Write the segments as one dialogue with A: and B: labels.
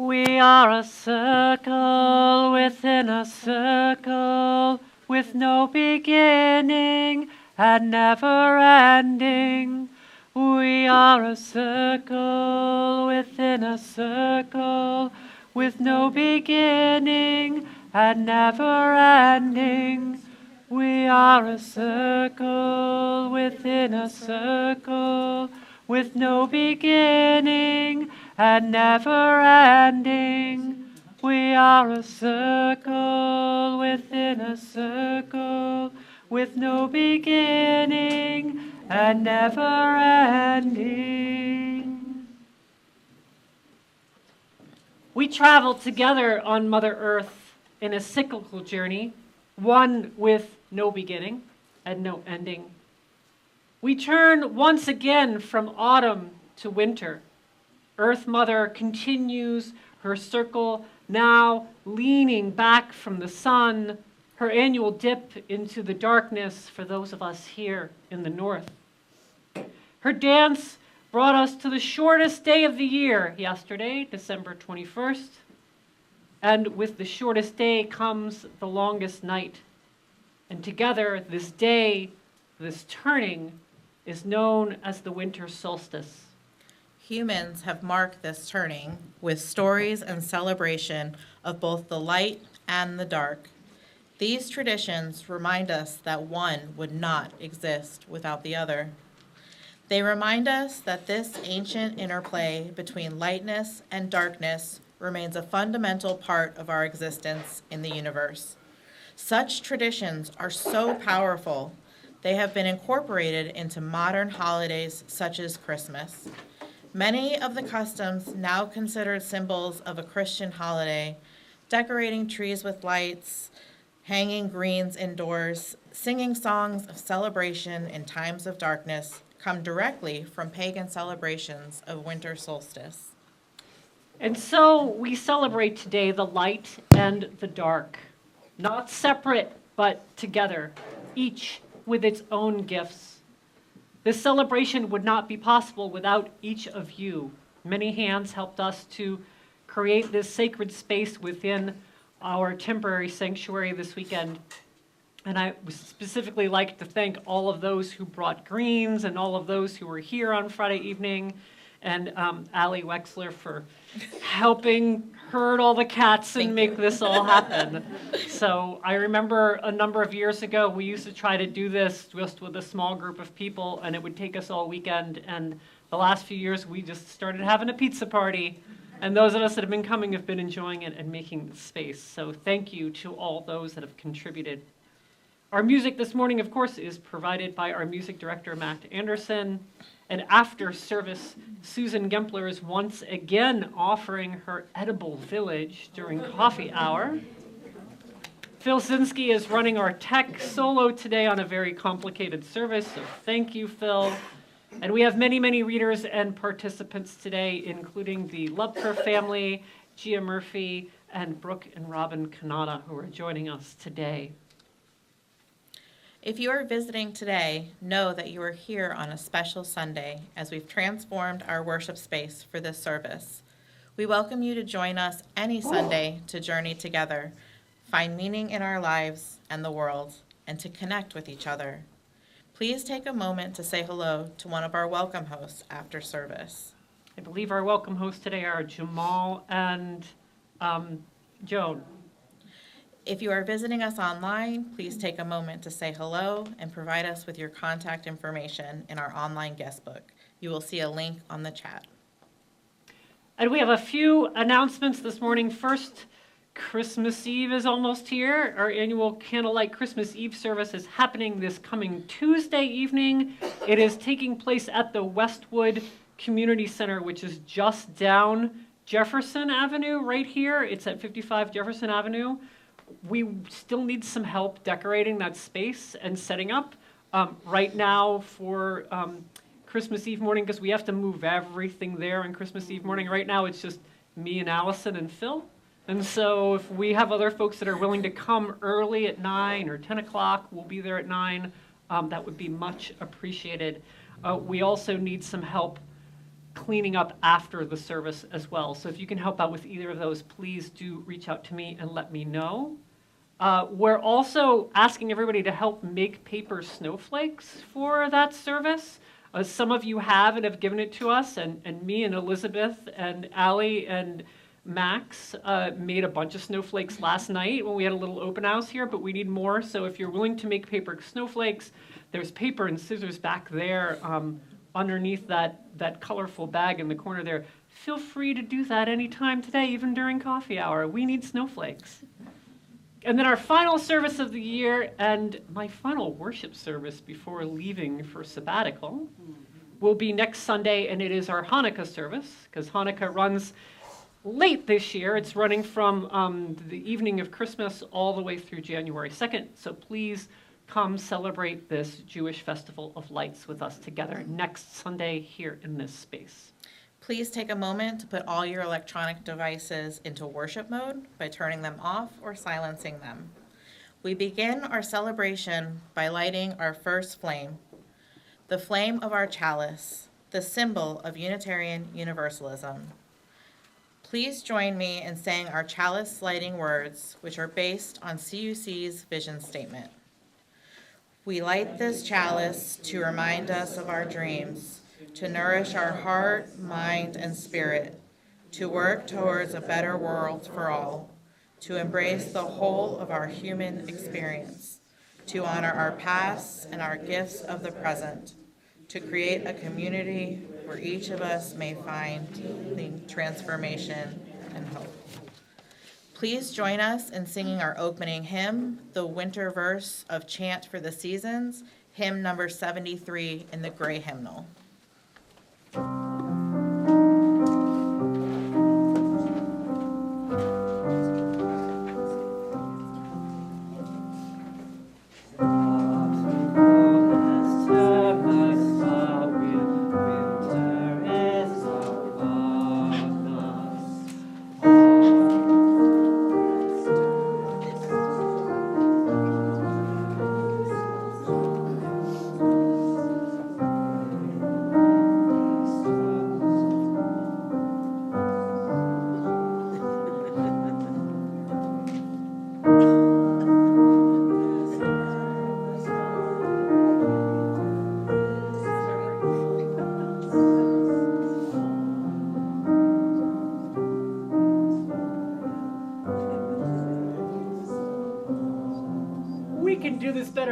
A: We are a circle within a circle, with no beginning and never ending. We are a circle within a circle, with no beginning and never ending. We are a circle within a circle, with no beginning and never ending. We are a circle within a circle, with no beginning and never ending. We travel together on Mother Earth in a cyclical journey, one with no beginning and no ending. We turn once again from autumn to winter. Earth Mother continues her circle, now leaning back from the sun, her annual dip into the darkness for those of us here in the north. Her dance brought us to the shortest day of the year yesterday, December 21st. And with the shortest day comes the longest night. And together, this day, this turning, is known as the winter solstice.
B: Humans have marked this turning with stories and celebration of both the light and the dark. These traditions remind us that one would not exist without the other. They remind us that this ancient interplay between lightness and darkness remains a fundamental part of our existence in the universe. Such traditions are so powerful, they have been incorporated into modern holidays such as Christmas. Many of the customs now considered symbols of a Christian holiday, decorating trees with lights, hanging greens indoors, singing songs of celebration in times of darkness, come directly from pagan celebrations of winter solstice.
A: And so we celebrate today the light and the dark, not separate, but together, each with its own gifts. This celebration would not be possible without each of you. Many hands helped us to create this sacred space within our temporary sanctuary this weekend. And I would specifically like to thank all of those who brought greens and all of those who were here on Friday evening, and Alie Wechsler for helping herd all the cats and make this all happen. So I remember a number of years ago, we used to try to do this just with a small group of people, and it would take us all weekend. And the last few years, we just started having a pizza party. And those of us that have been coming have been enjoying it and making the space. So thank you to all those that have contributed. Our music this morning, of course, is provided by our music director, Matt Anderson. And after service, Susan Gempler is once again offering her edible village during coffee hour. Phil Soskinsky is running our tech solo today on a very complicated service, so thank you, Phil. And we have many, many readers and participants today, including the Lupfer family, Gia Murphy, and Brooke and Robin Cannata, who are joining us today.
B: If you are visiting today, know that you are here on a special Sunday as we've transformed our worship space for this service. We welcome you to join us any Sunday to journey together, find meaning in our lives and the world, and to connect with each other. Please take a moment to say hello to one of our welcome hosts after service.
A: I believe our welcome hosts today are Jamal and Joan.
B: If you are visiting us online, please take a moment to say hello and provide us with your contact information in our online guest book. You will see a link on the chat.
A: And we have a few announcements this morning. First, Christmas Eve is almost here. Our annual Candlelight Christmas Eve service is happening this coming Tuesday evening. It is taking place at the Westwood Community Center, which is just down Jefferson Avenue right here. It's at 55 Jefferson Avenue. We still need some help decorating that space and setting up right now for Christmas Eve morning, because we have to move everything there on Christmas Eve morning. Right now it's just me and Allison and Phil. And so if we have other folks that are willing to come early at 9 or 10 o'clock, we'll be there at 9. That would be much appreciated. We also need some help cleaning up after the service as well. So if you can help out with either of those, please do reach out to me and let me know. We're also asking everybody to help make paper snowflakes for that service. Some of you have and have given it to us, and me and Elizabeth and Alie and Max made a bunch of snowflakes last night when we had a little open house here, but we need more. So if you're willing to make paper snowflakes, there's paper and scissors back there underneath that colorful bag in the corner there. Feel free to do that anytime today, even during coffee hour. We need snowflakes. And then our final service of the year and my final worship service before leaving for sabbatical will be next Sunday, and it is our Hanukkah service, because Hanukkah runs late this year. It's running from the evening of Christmas all the way through January 2nd. So please come celebrate this Jewish festival of lights with us together next Sunday here in this space.
B: Please take a moment to put all your electronic devices into worship mode by turning them off or silencing them. We begin our celebration by lighting our first flame, the flame of our chalice, the symbol of Unitarian Universalism. Please join me in saying our chalice lighting words, which are based on CUC's vision statement. We light this chalice to remind us of our dreams, to nourish our heart, mind, and spirit, to work towards a better world for all, to embrace the whole of our human experience, to honor our past and our gifts of the present, to create a community where each of us may find transformation and hope. Please join us in singing our opening hymn, the winter verse of Chant for the Seasons, hymn number 73 in the Gray Hymnal.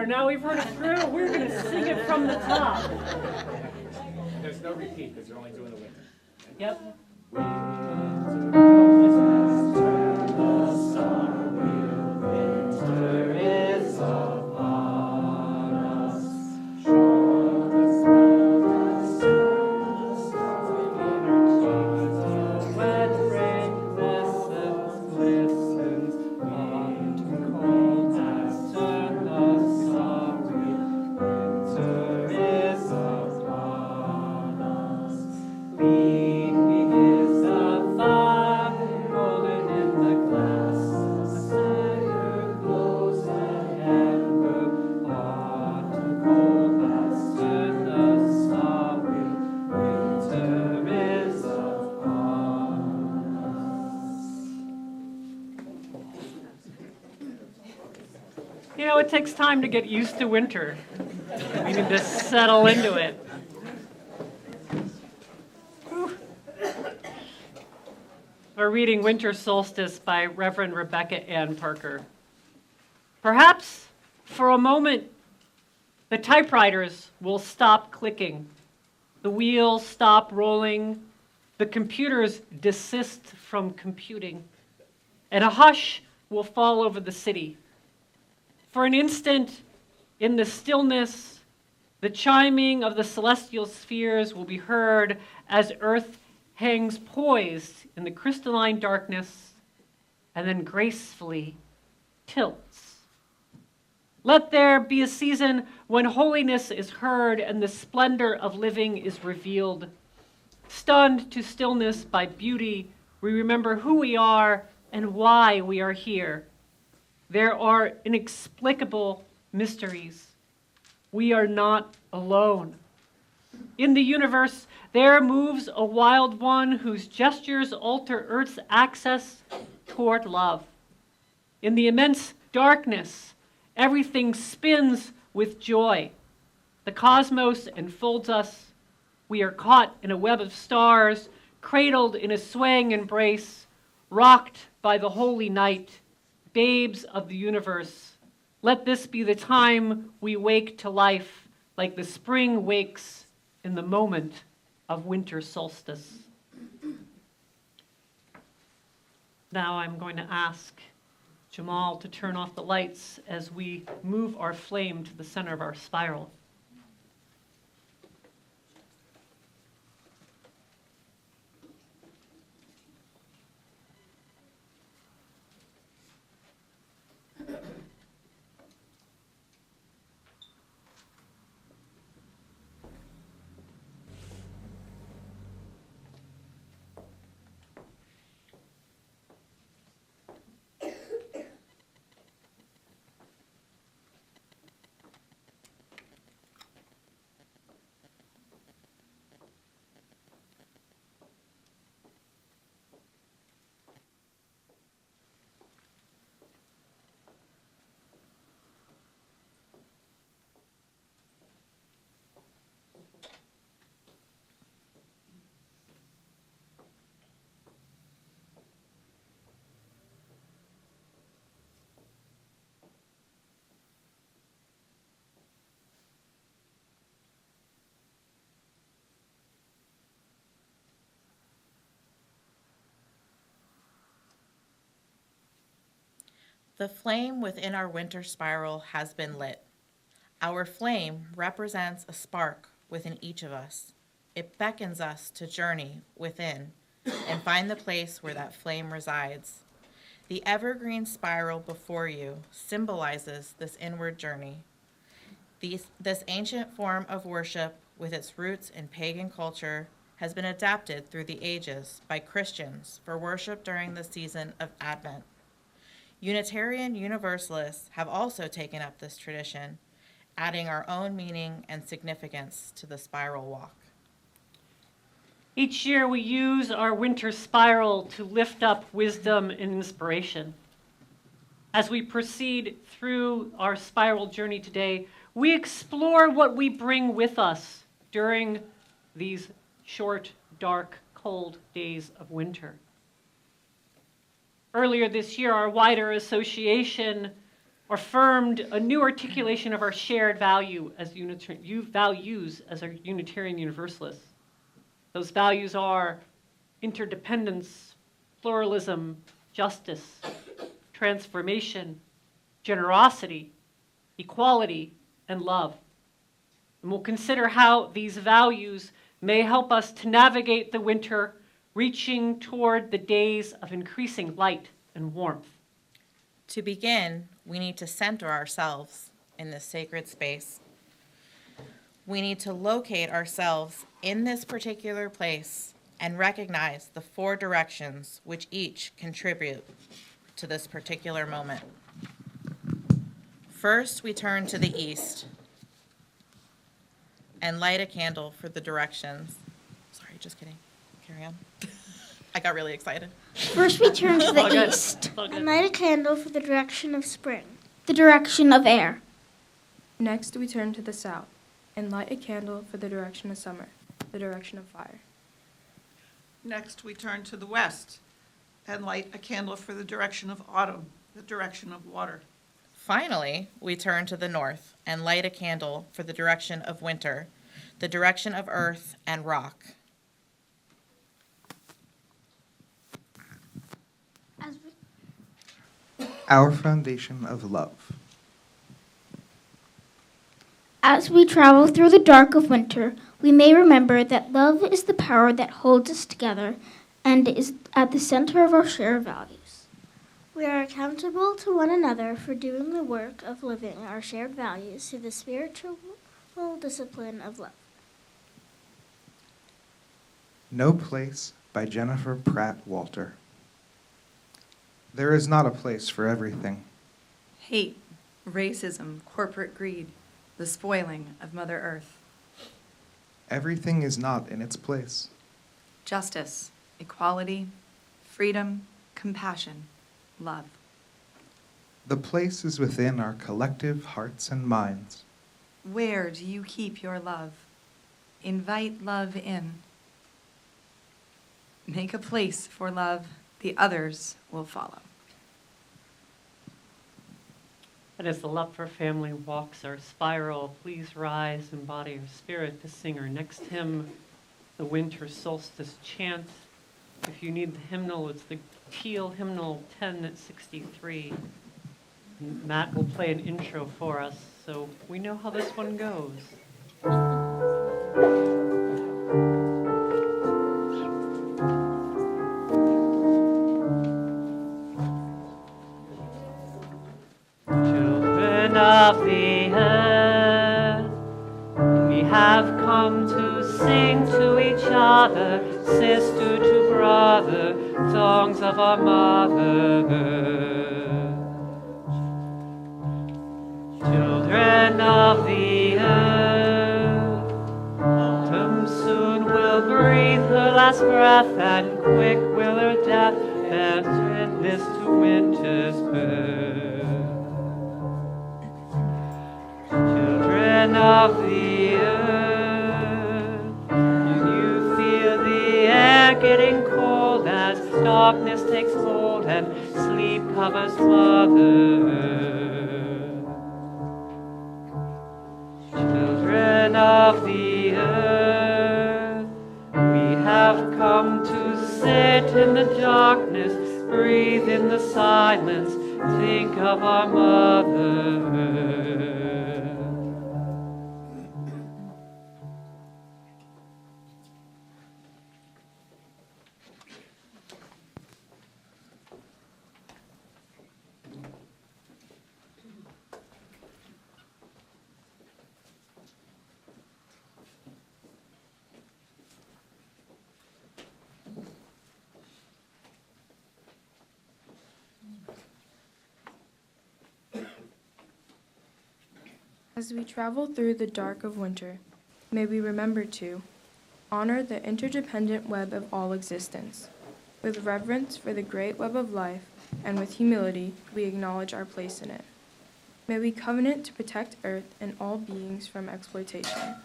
A: Now we've heard it through, we're going to sing it from the top.
C: There's no repeat because you're only doing the winter.
A: Yep. You know, it takes time to get used to winter. We need to settle into it. Whew. We're reading Winter Solstice by Reverend Rebecca Ann Parker. Perhaps for a moment, the typewriters will stop clicking, the wheels stop rolling, the computers desist from computing, and a hush will fall over the city. For an instant, in the stillness, the chiming of the celestial spheres will be heard as Earth hangs poised in the crystalline darkness and then gracefully tilts. Let there be a season when holiness is heard and the splendor of living is revealed. Stunned to stillness by beauty, we remember who we are and why we are here. There are inexplicable mysteries. We are not alone. In the universe, there moves a wild one whose gestures alter Earth's access toward love. In the immense darkness, everything spins with joy. The cosmos enfolds us. We are caught in a web of stars, cradled in a swaying embrace, rocked by the holy night, babes of the universe. Let this be the time we wake to life, like the spring wakes in the moment of winter solstice. Now I'm going to ask Jamal to turn off the lights as we move our flame to the center of our spiral.
B: The flame within our winter spiral has been lit. Our flame represents a spark within each of us. It beckons us to journey within and find the place where that flame resides. The evergreen spiral before you symbolizes this inward journey. This ancient form of worship, with its roots in pagan culture, has been adapted through the ages by Christians for worship during the season of Advent. Unitarian Universalists have also taken up this tradition, adding our own meaning and significance to the spiral walk.
A: Each year we use our winter spiral to lift up wisdom and inspiration. As we proceed through our spiral journey today, we explore what we bring with us during these short, dark, cold days of winter. Earlier this year, our wider association affirmed a new articulation of our shared values as our Unitarian Universalists. Those values are interdependence, pluralism, justice, transformation, generosity, equality, and love. And we'll consider how these values may help us to navigate the winter, reaching toward the days of increasing light and warmth.
B: To begin, we need to center ourselves in this sacred space. We need to locate ourselves in this particular place and recognize the 4 directions which each contribute to this particular moment. First, we turn to the east and light a candle for the directions. Sorry, just kidding. Carry on. I got really excited.
D: First, we turn to the east and light a candle for the direction of spring, the direction of air.
E: Next, we turn to the south and light a candle for the direction of summer, the direction of fire.
F: Next, we turn to the west and light a candle for the direction of autumn, the direction of water.
B: Finally, we turn to the north and light a candle for the direction of winter, the direction of earth and rock.
G: Our foundation of love.
D: As we travel through the dark of winter, we may remember that love is the power that holds us together and is at the center of our shared values. We are accountable to one another for doing the work of living our shared values through the spiritual discipline of love.
G: No Place by Jennifer Pratt Walter. There is not a place for everything.
H: Hate, racism, corporate greed, the spoiling of Mother Earth.
G: everything is not in its place.
H: Justice, equality, freedom, compassion, love.
G: The place is within our collective hearts and minds.
H: Where do you keep your love? Invite love in. Make a place for love, the others will follow.
A: And as the Lupfer family walks our spiral, please rise in body or spirit to sing our next hymn, the Winter Solstice Chant. If you need the hymnal, it's the Teal Hymnal 1063. And Matt will play an intro for us, so we know how this one goes. Children of the earth, we have come to sing to each other, sister to brother, songs of our mother. Children of the earth, autumn soon will breathe her last breath, and quick will her death bear witness to winter's birth. Children of the earth, do you feel the air getting cold as darkness takes hold and sleep covers mother? Children of the earth, we have come to sit in the darkness, breathe in the silence, think of our mother.
E: As we travel through the dark of winter, may we remember to honor the interdependent web of all existence. With reverence for the great web of life, and with humility, we acknowledge our place in it. May we covenant to protect Earth and all beings from exploitation.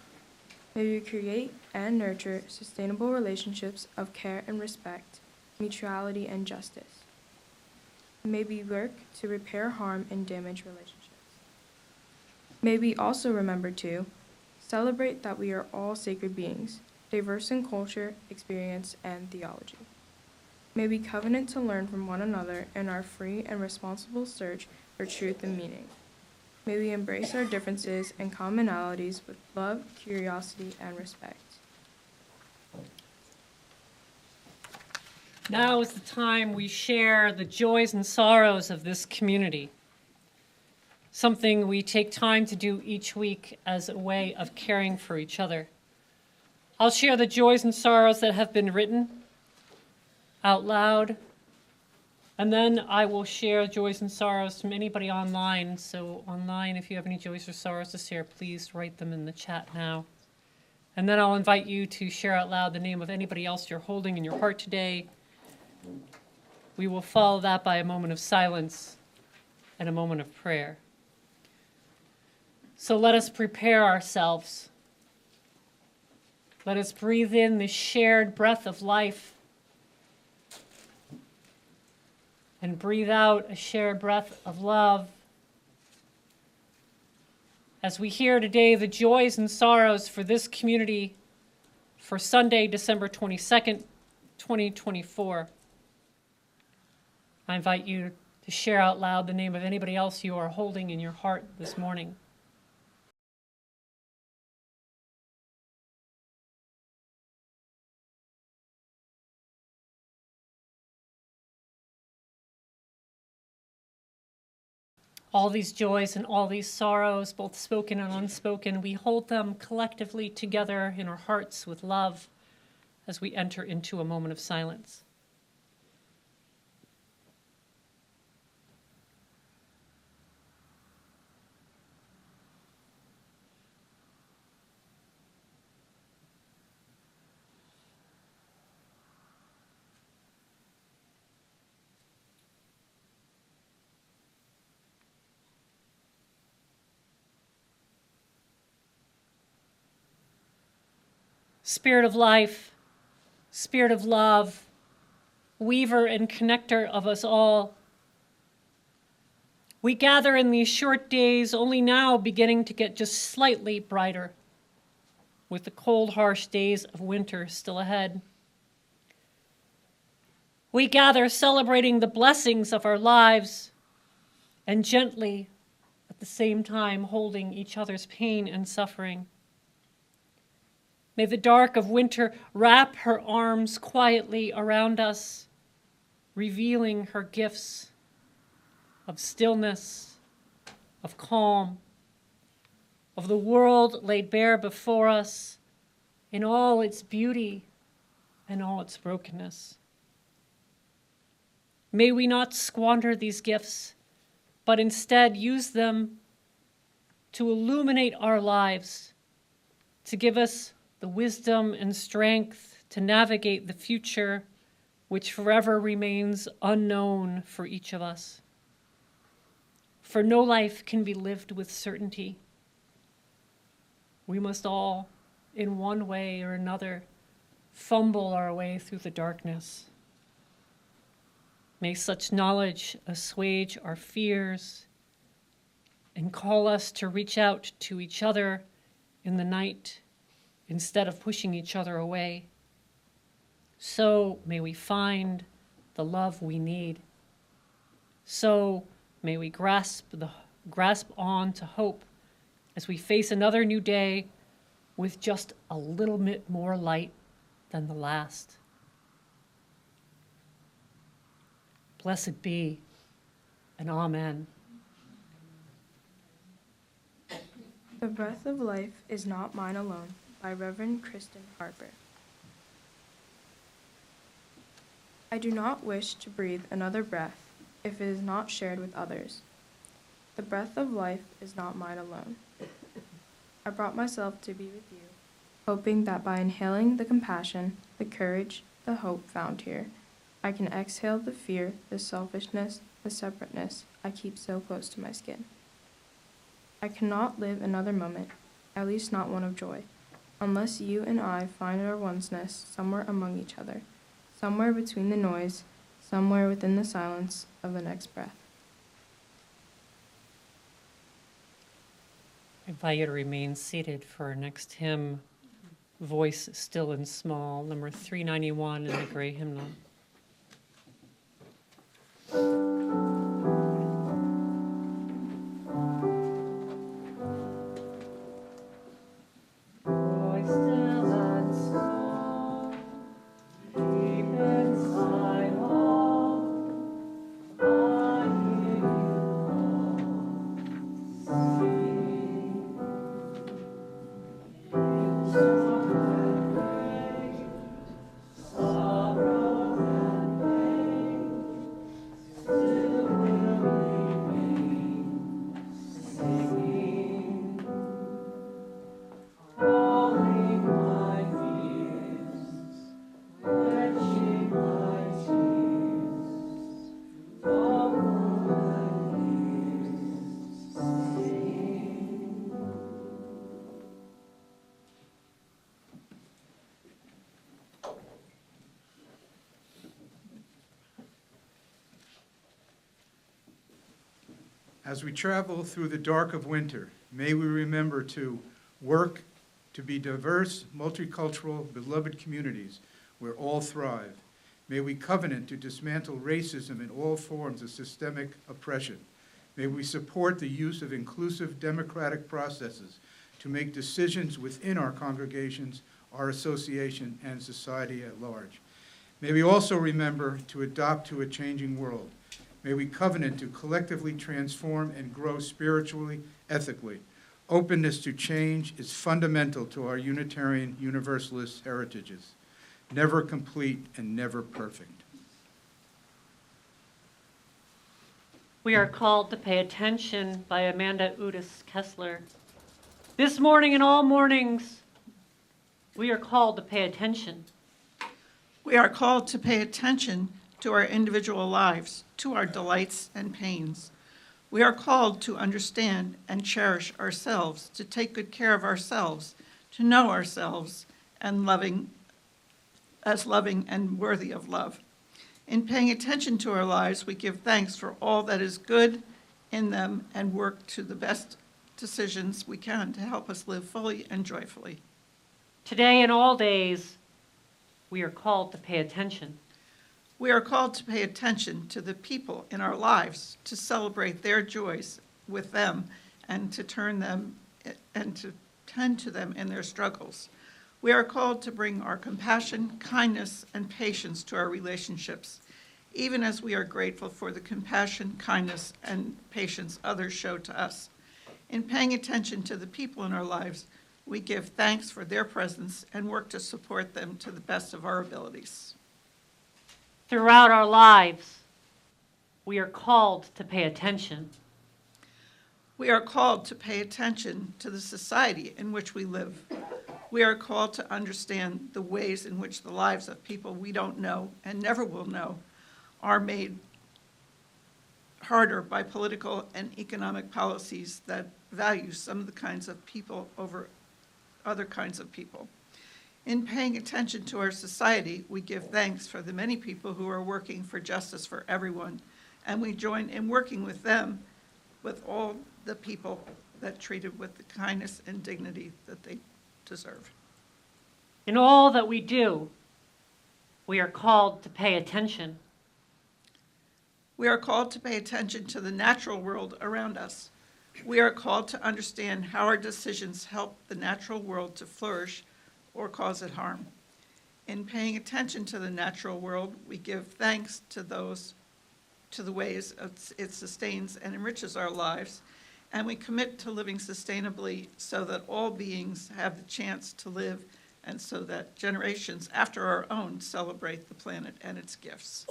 E: May we create and nurture sustainable relationships of care and respect, mutuality and justice. May we work to repair harm and damaged relationships. May we also remember to celebrate that we are all sacred beings, diverse in culture, experience, and theology. May we covenant to learn from one another in our free and responsible search for truth and meaning. May we embrace our differences and commonalities with love, curiosity, and respect.
A: Now is the time we share the joys and sorrows of this community. Something we take time to do each week as a way of caring for each other. I'll share the joys and sorrows that have been written out loud, and then I will share joys and sorrows from anybody online. So online, if you have any joys or sorrows to share, please write them in the chat now. And then I'll invite you to share out loud the name of anybody else you're holding in your heart today. We will follow that by a moment of silence and a moment of prayer. So let us prepare ourselves. Let us breathe in the shared breath of life and breathe out a shared breath of love. As we hear today the joys and sorrows for this community for Sunday, December 22nd, 2024, I invite you to share out loud the name of anybody else you are holding in your heart this morning. All these joys and all these sorrows, both spoken and unspoken, we hold them collectively together in our hearts with love as we enter into a moment of silence. Spirit of life, Spirit of love, weaver and connector of us all. We gather in these short days, only now beginning to get just slightly brighter, with the cold, harsh days of winter still ahead. We gather celebrating the blessings of our lives and gently, at the same time, holding each other's pain and suffering. May the dark of winter wrap her arms quietly around us, revealing her gifts of stillness, of calm, of the world laid bare before us in all its beauty and all its brokenness. May we not squander these gifts, but instead use them to illuminate our lives, to give us the wisdom and strength to navigate the future which forever remains unknown for each of us. For no life can be lived with certainty. We must all, in one way or another, fumble our way through the darkness. May such knowledge assuage our fears and call us to reach out to each other in the night instead of pushing each other away. So may we find the love we need. So may we grasp on to hope as we face another new day with just a little bit more light than the last. Blessed be, and amen.
E: The Breath of Life is Not Mine Alone by Reverend Kristen Harper. I do not wish to breathe another breath if it is not shared with others. The breath of life is not mine alone. I brought myself to be with you, hoping that by inhaling the compassion, the courage, the hope found here, I can exhale the fear, the selfishness, the separateness I keep so close to my skin. I cannot live another moment, at least not one of joy, unless you and I find our oneness somewhere among each other, somewhere between the noise, somewhere within the silence of the next breath.
A: I invite you to remain seated for our next hymn, Voice Still and Small, number 391 in the Gray Hymnal.
I: As we travel through the dark of winter, may we remember to work to be diverse, multicultural, beloved communities where all thrive. May we covenant to dismantle racism and all forms of systemic oppression. May we support the use of inclusive democratic processes to make decisions within our congregations, our association, and society at large. May we also remember to adapt to a changing world. May we covenant to collectively transform and grow spiritually, ethically. Openness to change is fundamental to our Unitarian Universalist heritages. Never complete and never perfect.
A: We are called to pay attention by Amanda Udis Kessler. This morning and all mornings, we are called to pay attention.
F: We are called to pay attention to our individual lives, to our delights and pains. We are called to understand and cherish ourselves, to take good care of ourselves, to know ourselves, and loving and worthy of love. In paying attention to our lives, we give thanks for all that is good in them and work to the best decisions we can to help us live fully and joyfully.
A: Today and all days, we are called to pay attention.
F: We are called to pay attention to the people in our lives, to celebrate their joys with them, and to tend to them in their struggles. We are called to bring our compassion, kindness, and patience to our relationships, even as we are grateful for the compassion, kindness, and patience others show to us. In paying attention to the people in our lives, we give thanks for their presence and work to support them to the best of our abilities.
A: Throughout our lives, we are called to pay attention.
F: We are called to pay attention to the society in which we live. We are called to understand the ways in which the lives of people we don't know and never will know are made harder by political and economic policies that value some of the kinds of people over other kinds of people. In paying attention to our society, we give thanks for the many people who are working for justice for everyone, and we join in working with them, with all the people that treated with the kindness and dignity that they deserve.
A: In all that we do, we are called to pay attention.
F: We are called to pay attention to the natural world around us. We are called to understand how our decisions help the natural world to flourish or cause it harm. In paying attention to the natural world, we give thanks to the ways it sustains and enriches our lives, and we commit to living sustainably so that all beings have the chance to live and so that generations after our own celebrate the planet and its gifts.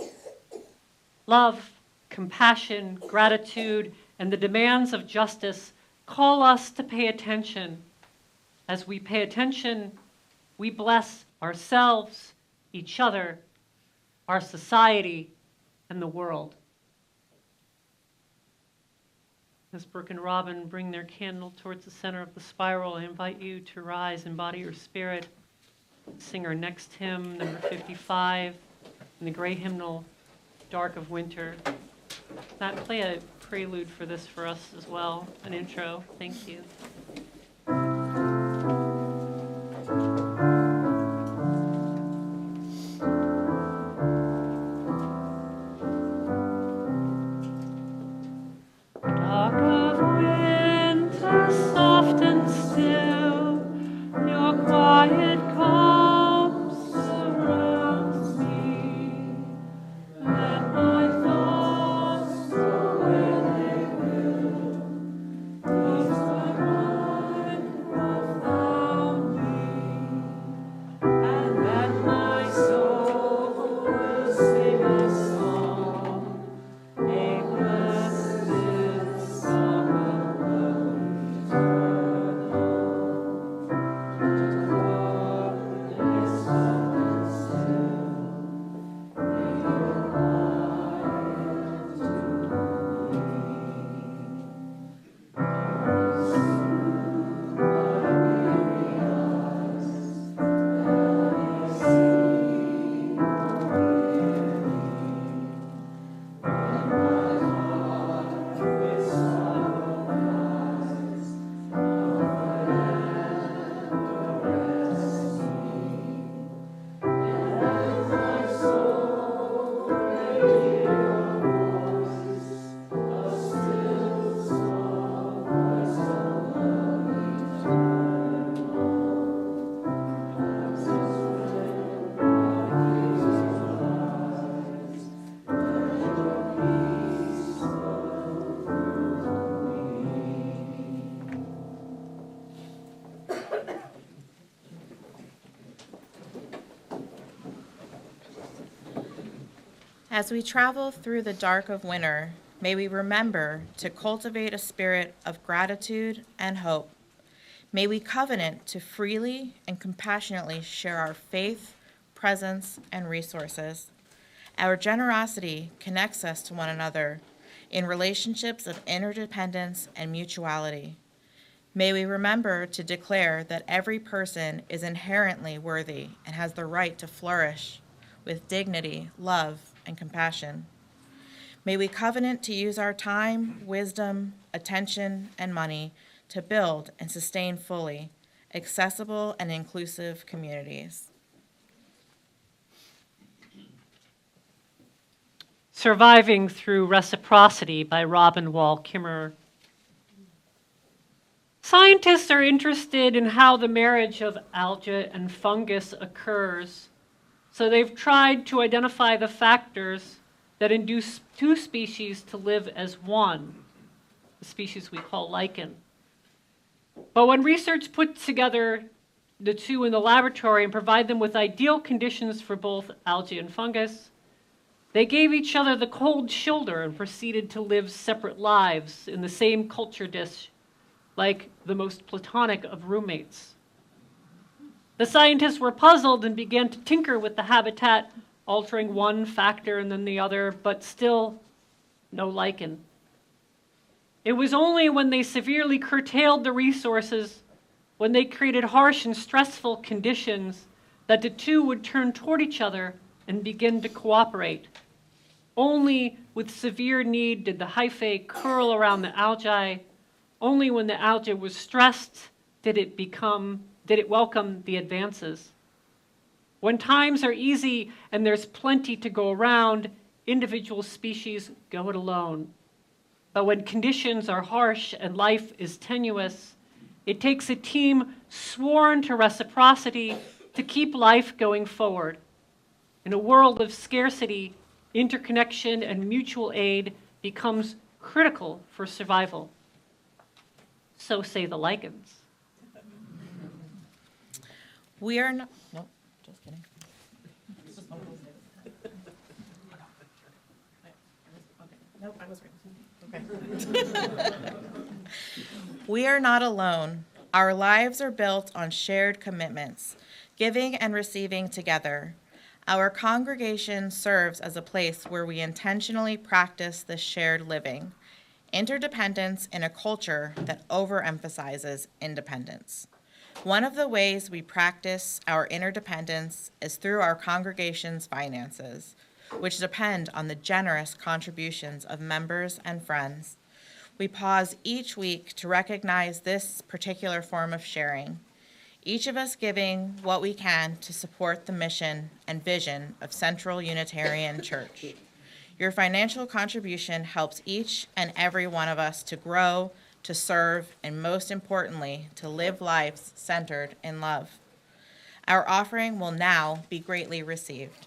A: Love, compassion, gratitude, and the demands of justice call us to pay attention. As we pay attention, we bless ourselves, each other, our society, and the world. As Brooke and Robin bring their candle towards the center of the spiral, I invite you to rise in body or spirit. Sing our next hymn, number 55, in the great hymnal, Dark of Winter. Matt, play a prelude for this for us as well, an intro. Thank you. Dark of winter, soft and still, your quiet calm surrounds me. Let my thoughts go where they will, ease my mind profoundly, and let my soul will sing a song, a blessed song of love eternal. Darkness soft and still, may your light to me. Soon my weary eyes have seen when my heart with sorrow cries, comfort and rest me. Let my soul may hear a voice, a still small voice of love eternal. As when my vision rise, let your peace flow through me.
B: As we travel through the dark of winter, may we remember to cultivate a spirit of gratitude and hope. May we covenant to freely and compassionately share our faith, presence, and resources. Our generosity connects us to one another in relationships of interdependence and mutuality. May we remember to declare that every person is inherently worthy and has the right to flourish with dignity, love, and compassion. May we covenant to use our time, wisdom, attention, and money to build and sustain fully accessible and inclusive communities.
A: Surviving Through Reciprocity by Robin Wall Kimmerer. Scientists are interested in how the marriage of algae and fungus occurs, so they've tried to identify the factors that induce two species to live as one, the species we call lichen. But when research puts together the two in the laboratory and provide them with ideal conditions for both algae and fungus, they gave each other the cold shoulder and proceeded to live separate lives in the same culture dish, like the most platonic of roommates. The scientists were puzzled and began to tinker with the habitat, altering one factor and then the other, but still no lichen. It was only when they severely curtailed the resources, when they created harsh and stressful conditions, that the two would turn toward each other and begin to cooperate. Only with severe need did the hyphae curl around the algae. Only when the algae was stressed did it welcome the advances. When times are easy and there's plenty to go around, individual species go it alone. But when conditions are harsh and life is tenuous, it takes a team sworn to reciprocity to keep life going forward. In a world of scarcity, interconnection and mutual aid becomes critical for survival. So say the lichens.
B: We are not, nope, just kidding. Nope, I was right. Okay. We are not alone. Our lives are built on shared commitments, giving and receiving together. Our congregation serves as a place where we intentionally practice this shared living, interdependence in a culture that overemphasizes independence. One of the ways we practice our interdependence is through our congregation's finances, which depend on the generous contributions of members and friends. We pause each week to recognize this particular form of sharing, each of us giving what we can to support the mission and vision of Central Unitarian Church. Your financial contribution helps each and every one of us to grow, to serve, and most importantly, to live lives centered in love. Our offering will now be greatly received.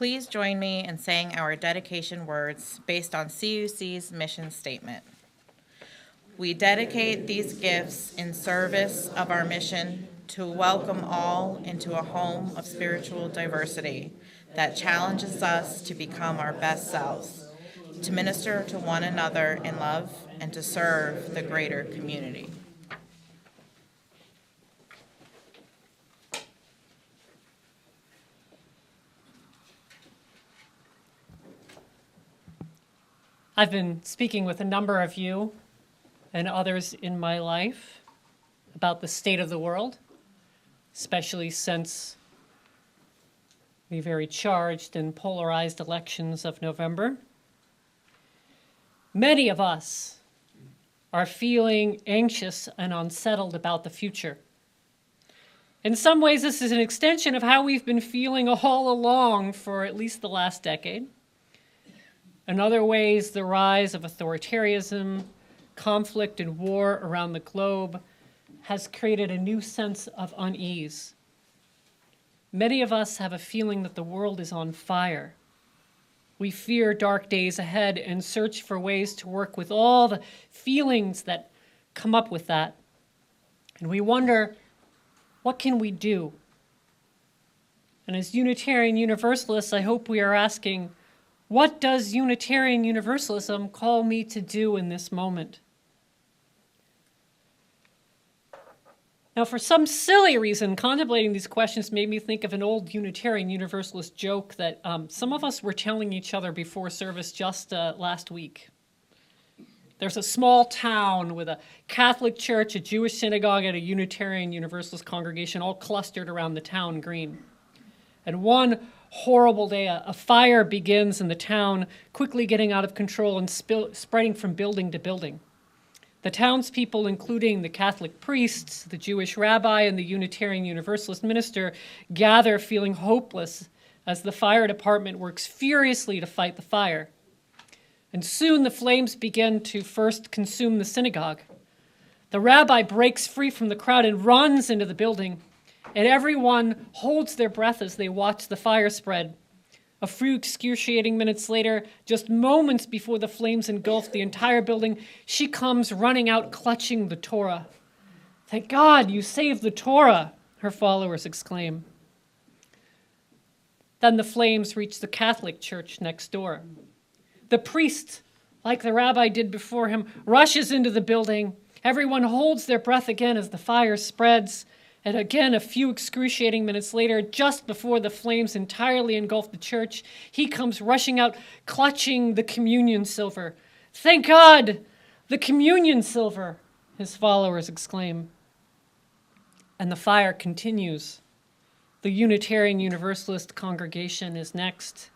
B: Please join me in saying our dedication words based on CUC's mission statement. We dedicate these gifts in service of our mission to welcome all into a home of spiritual diversity that challenges us to become our best selves, to minister to one another in love, and to serve the greater community.
A: I've been speaking with a number of you and others in my life about the state of the world, especially since the very charged and polarized elections of November. Many of us are feeling anxious and unsettled about the future. In some ways, this is an extension of how we've been feeling all along for at least the last decade. In other ways, the rise of authoritarianism, conflict, and war around the globe has created a new sense of unease. Many of us have a feeling that the world is on fire. We fear dark days ahead and search for ways to work with all the feelings that come up with that. And we wonder, what can we do? And as Unitarian Universalists, I hope we are asking, what does Unitarian Universalism call me to do in this moment? Now, for some silly reason, contemplating these questions made me think of an old Unitarian Universalist joke that some of us were telling each other before service just last week. There's a small town with a Catholic church, a Jewish synagogue, and a Unitarian Universalist congregation all clustered around the town green. And one horrible day, a fire begins in the town, quickly getting out of control and spreading from building to building. The townspeople, including the Catholic priests, the Jewish rabbi, and the Unitarian Universalist minister, gather feeling hopeless as the fire department works furiously to fight the fire. And soon the flames begin to first consume the synagogue. The rabbi breaks free from the crowd and runs into the building, and everyone holds their breath as they watch the fire spread. A few excruciating minutes later, just moments before the flames engulf the entire building, she comes running out clutching the Torah. "Thank God you saved the Torah," her followers exclaim. Then the flames reach the Catholic church next door. The priest, like the rabbi did before him, rushes into the building. Everyone holds their breath again as the fire spreads. And again, a few excruciating minutes later, just before the flames entirely engulf the church, he comes rushing out, clutching the communion silver. "Thank God, the communion silver," his followers exclaim. And the fire continues. The Unitarian Universalist congregation is next.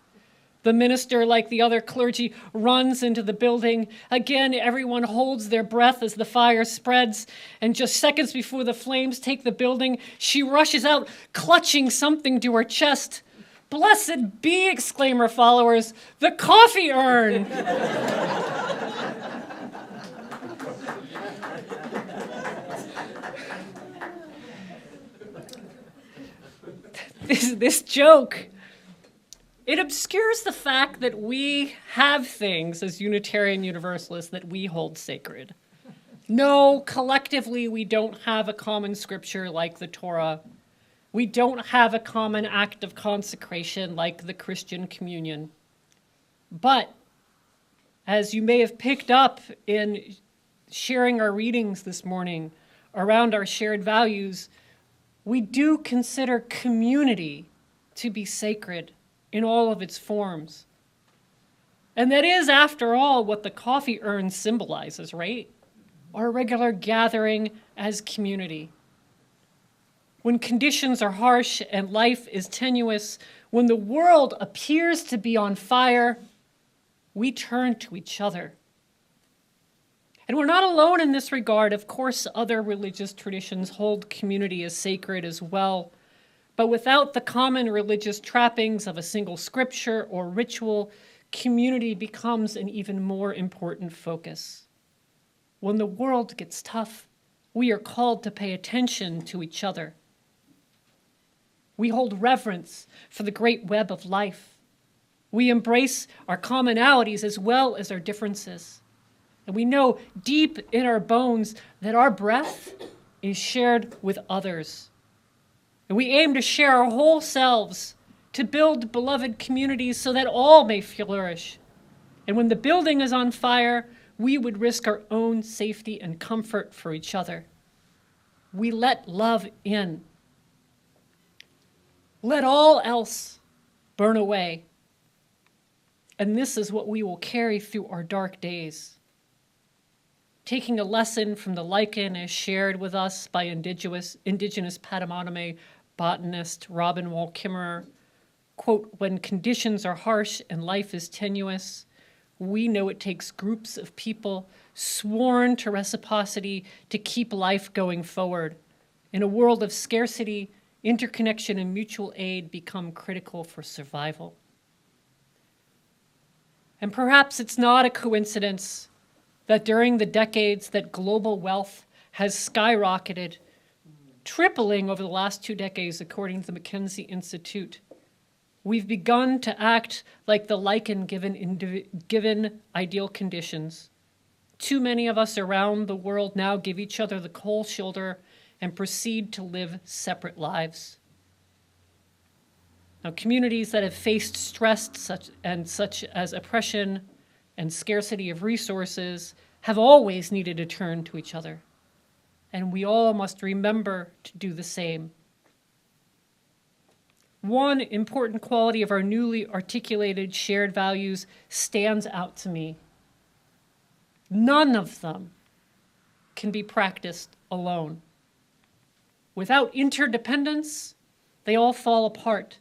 A: The minister, like the other clergy, runs into the building. Again, everyone holds their breath as the fire spreads. And just seconds before the flames take the building, she rushes out, clutching something to her chest. "Blessed be," exclaim her followers, "the coffee urn." This joke, it obscures the fact that we have things as Unitarian Universalists that we hold sacred. No, collectively, we don't have a common scripture like the Torah. We don't have a common act of consecration like the Christian communion. But, as you may have picked up in sharing our readings this morning around our shared values, we do consider community to be sacred in all of its forms. And that is, after all, what the coffee urn symbolizes, right? Our regular gathering as community. When conditions are harsh and life is tenuous, when the world appears to be on fire, we turn to each other. And we're not alone in this regard. Of course, other religious traditions hold community as sacred as well. But without the common religious trappings of a single scripture or ritual, community becomes an even more important focus. When the world gets tough, we are called to pay attention to each other. We hold reverence for the great web of life, We embrace our commonalities as well as our differences. And we know deep in our bones that our breath is shared with others. And we aim to share our whole selves to build beloved communities so that all may flourish. And when the building is on fire, we would risk our own safety and comfort for each other. We let love in. Let all else burn away. And this is what we will carry through our dark days. Taking a lesson from the lichen as shared with us by indigenous Patamonomy botanist Robin Wall Kimmerer, quote, when conditions are harsh and life is tenuous, we know it takes groups of people sworn to reciprocity to keep life going forward. In a world of scarcity, interconnection and mutual aid become critical for survival. And perhaps it's not a coincidence that during the decades that global wealth has skyrocketed, tripling over the last 2 decades according to the McKinsey Institute, we've begun to act like the lichen given ideal conditions. Too many of us around the world now give each other the cold shoulder and proceed to live separate lives. Now, communities that have faced stress such as oppression and scarcity of resources have always needed to turn to each other. And we all must remember to do the same. One important quality of our newly articulated shared values stands out to me. None of them can be practiced alone. Without interdependence, they all fall apart.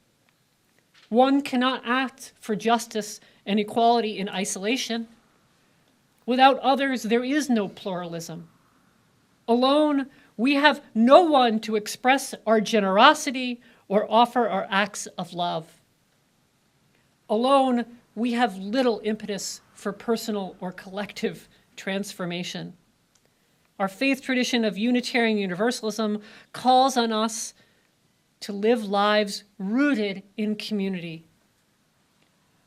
A: One cannot act for justice and equality in isolation. Without others, there is no pluralism. Alone, we have no one to express our generosity or offer our acts of love. Alone, we have little impetus for personal or collective transformation. Our faith tradition of Unitarian Universalism calls on us to live lives rooted in community.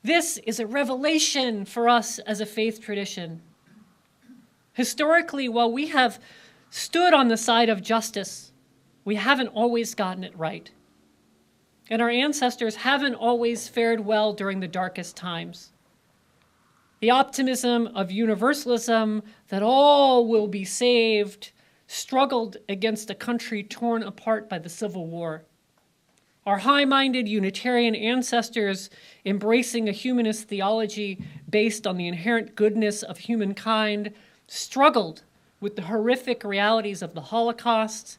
A: This is a revelation for us as a faith tradition. Historically, while we have stood on the side of justice, we haven't always gotten it right. And our ancestors haven't always fared well during the darkest times. The optimism of universalism that all will be saved struggled against a country torn apart by the Civil War. Our high-minded Unitarian ancestors, embracing a humanist theology based on the inherent goodness of humankind, struggled with the horrific realities of the Holocaust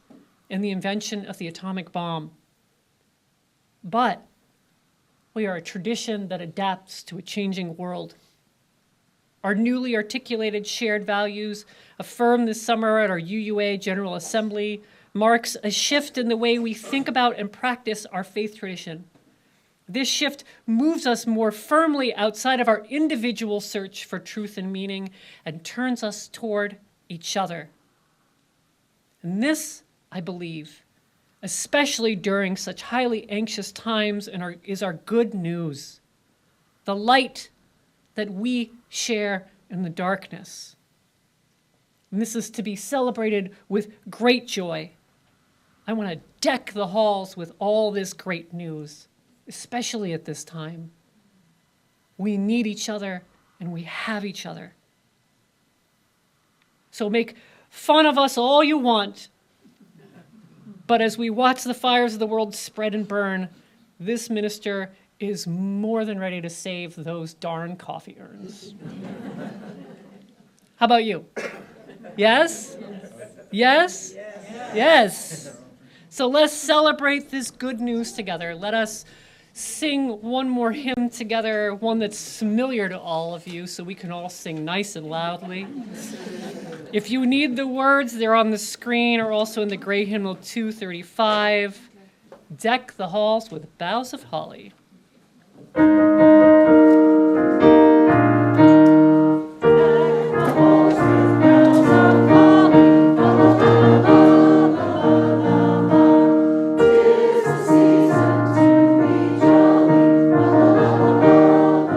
A: and the invention of the atomic bomb. But we are a tradition that adapts to a changing world. Our newly articulated shared values, affirmed this summer at our UUA General Assembly, marks a shift in the way we think about and practice our faith tradition. This shift moves us more firmly outside of our individual search for truth and meaning and turns us toward each other. And this, I believe, especially during such highly anxious times, is our good news, the light that we share in the darkness. And this is to be celebrated with great joy. I want to deck the halls with all this great news, especially at this time. We need each other, and we have each other. So make fun of us all you want, but as we watch the fires of the world spread and burn, this minister is more than ready to save those darn coffee urns. How about you? Yes? Yes? Yes. So let's celebrate this good news together. Let us sing one more hymn together, one that's familiar to all of you, so we can all sing nice and loudly. If you need the words, they're on the screen or also in the Gray Hymnal 235. Deck the halls with boughs of holly.
J: Tis the season to be jolly, la la la la la.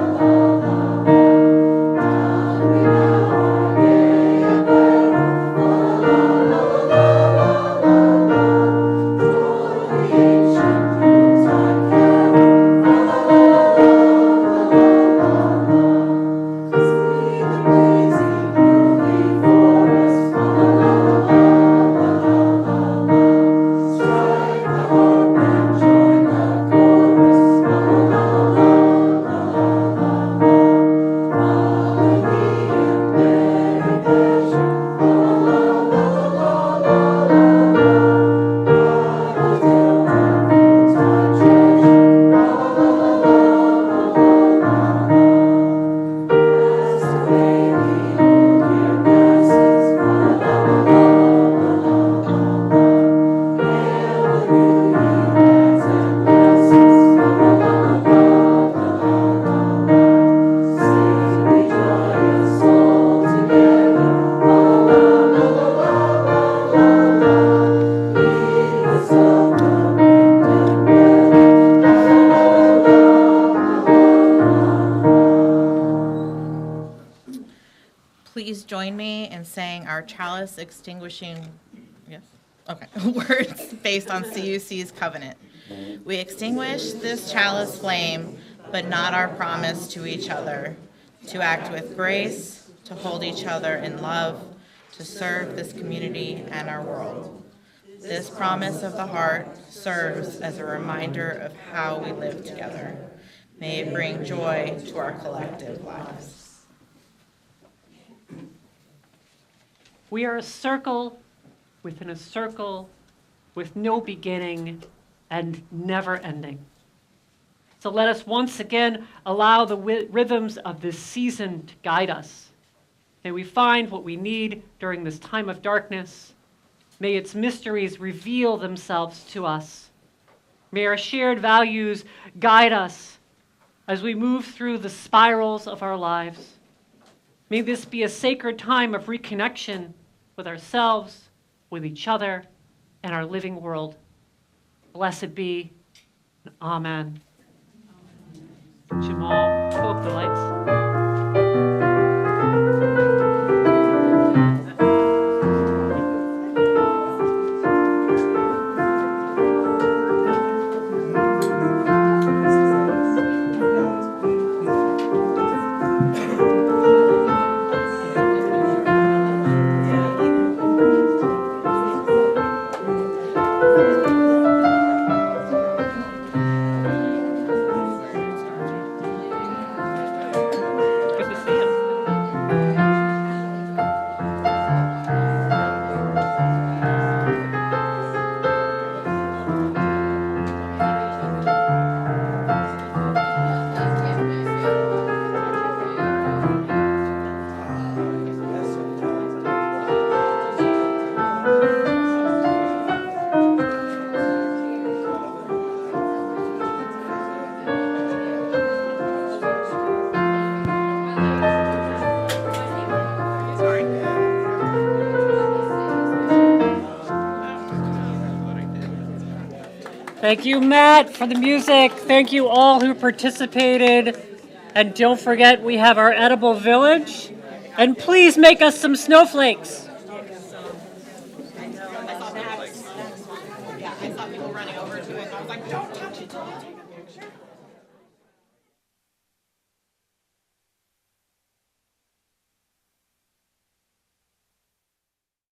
B: Please join me in saying our chalice extinguishing, yes, okay, words based on CUC's covenant. We extinguish this chalice flame, but not our promise to each other, to act with grace, to hold each other in love, to serve this community and our world. This promise of the heart serves as a reminder of how we live together. May it bring joy to our collective lives.
A: We are a circle within a circle with no beginning and never ending. So let us once again allow the rhythms of this season to guide us. May we find what we need during this time of darkness. May its mysteries reveal themselves to us. May our shared values guide us as we move through the spirals of our lives. May this be a sacred time of reconnection with ourselves, with each other, and our living world. Blessed be, and amen. Jamal, pull up the lights. Good to see you. Thank you, Matt, for the music. Thank you all who participated. And don't forget, we have our edible village. And please make us some snowflakes.
B: Yeah, I saw people running over to it, and I was like, don't touch it, don't take a picture.